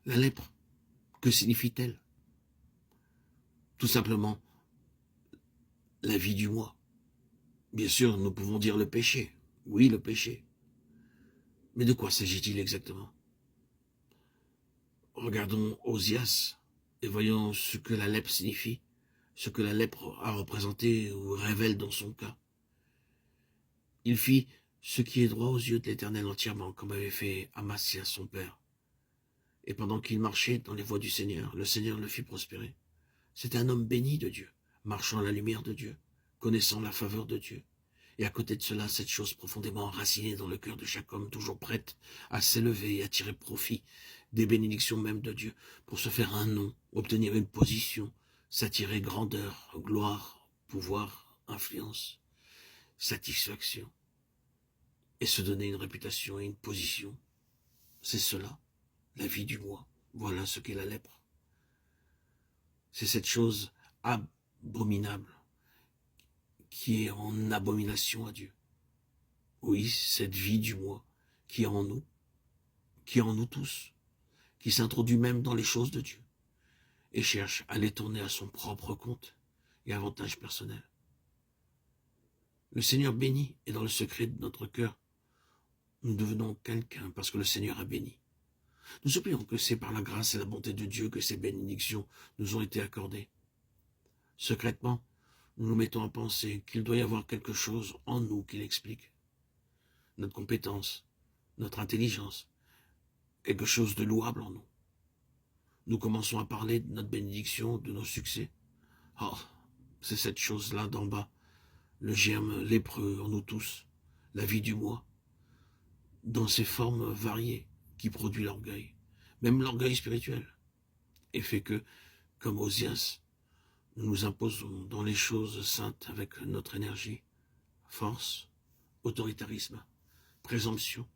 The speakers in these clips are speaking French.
La lèpre, que signifie-t-elle? Tout simplement, la vie du moi. Bien sûr, nous pouvons dire le péché. Oui, le péché. Mais de quoi s'agit-il exactement? Regardons Osias et voyons ce que la lèpre signifie, ce que la lèpre a représenté ou révèle dans son cas. Il fit ce qui est droit aux yeux de l'Éternel entièrement, comme avait fait Amasia son père. Et pendant qu'il marchait dans les voies du Seigneur, le Seigneur le fit prospérer. C'était un homme béni de Dieu, marchant à la lumière de Dieu, connaissant la faveur de Dieu. Et à côté de cela, cette chose profondément enracinée dans le cœur de chaque homme, toujours prête à s'élever et à tirer profit des bénédictions même de Dieu, pour se faire un nom, obtenir une position, s'attirer grandeur, gloire, pouvoir, influence, satisfaction, et se donner une réputation et une position. C'est cela, la vie du moi. Voilà ce qu'est la lèpre. C'est cette chose abominable qui est en abomination à Dieu. Oui, cette vie du moi qui est en nous tous, qui s'introduit même dans les choses de Dieu et cherche à les tourner à son propre compte et avantage personnel. Le Seigneur bénit et dans le secret de notre cœur, nous devenons quelqu'un parce que le Seigneur a béni. Nous supplions que c'est par la grâce et la bonté de Dieu que ces bénédictions nous ont été accordées. Secrètement, nous nous mettons à penser qu'il doit y avoir quelque chose en nous qui l'explique. Notre compétence, notre intelligence, quelque chose de louable en nous. Nous commençons à parler de notre bénédiction, de nos succès. Oh, c'est cette chose-là d'en bas, le germe lépreux en nous tous, la vie du moi, dans ses formes variées qui produit l'orgueil, même l'orgueil spirituel, et fait que, comme Osias, nous nous imposons dans les choses saintes avec notre énergie, force, autoritarisme, présomption.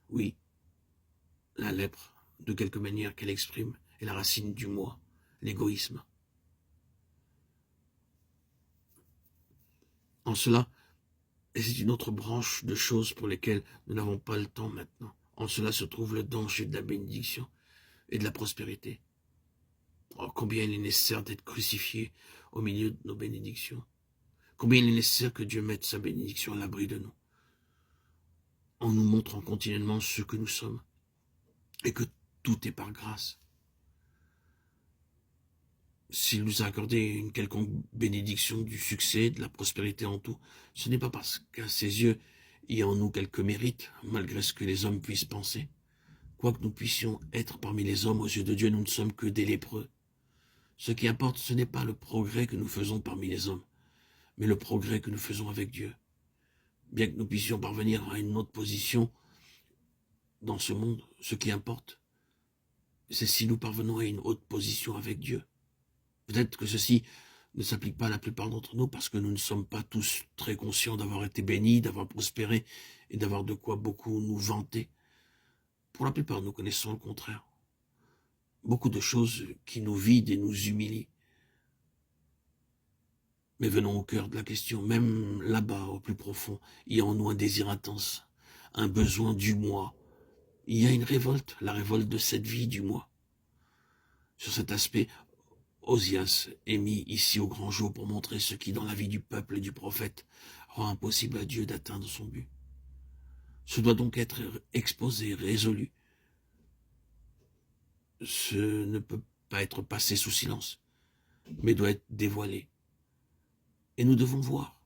Oui, la lèpre, de quelque manière qu'elle exprime, est la racine du moi, l'égoïsme. En cela, et c'est une autre branche de choses pour lesquelles nous n'avons pas le temps maintenant. En cela se trouve le danger de la bénédiction et de la prospérité. Oh, combien il est nécessaire d'être crucifié au milieu de nos bénédictions. Combien il est nécessaire que Dieu mette sa bénédiction à l'abri de nous, en nous montrant continuellement ce que nous sommes, et que tout est par grâce. S'il nous a accordé une quelconque bénédiction du succès, de la prospérité en tout, ce n'est pas parce qu'à ses yeux, il y a en nous quelque mérite, malgré ce que les hommes puissent penser. Quoi que nous puissions être parmi les hommes, aux yeux de Dieu, nous ne sommes que des lépreux. Ce qui importe, ce n'est pas le progrès que nous faisons parmi les hommes, mais le progrès que nous faisons avec Dieu. Bien que nous puissions parvenir à une autre position dans ce monde, ce qui importe, c'est si nous parvenons à une haute position avec Dieu. Peut-être que ceci ne s'applique pas à la plupart d'entre nous parce que nous ne sommes pas tous très conscients d'avoir été bénis, d'avoir prospéré et d'avoir de quoi beaucoup nous vanter. Pour la plupart, nous connaissons le contraire. Beaucoup de choses qui nous vident et nous humilient. Mais venons au cœur de la question, même là-bas, au plus profond, il y a en nous un désir intense, un besoin du moi. Il y a une révolte, la révolte de cette vie du moi. Sur cet aspect, Osias est mis ici au grand jour pour montrer ce qui, dans la vie du peuple et du prophète, rend impossible à Dieu d'atteindre son but. Ce doit donc être exposé, résolu. Ce ne peut pas être passé sous silence, mais doit être dévoilé. Et nous devons voir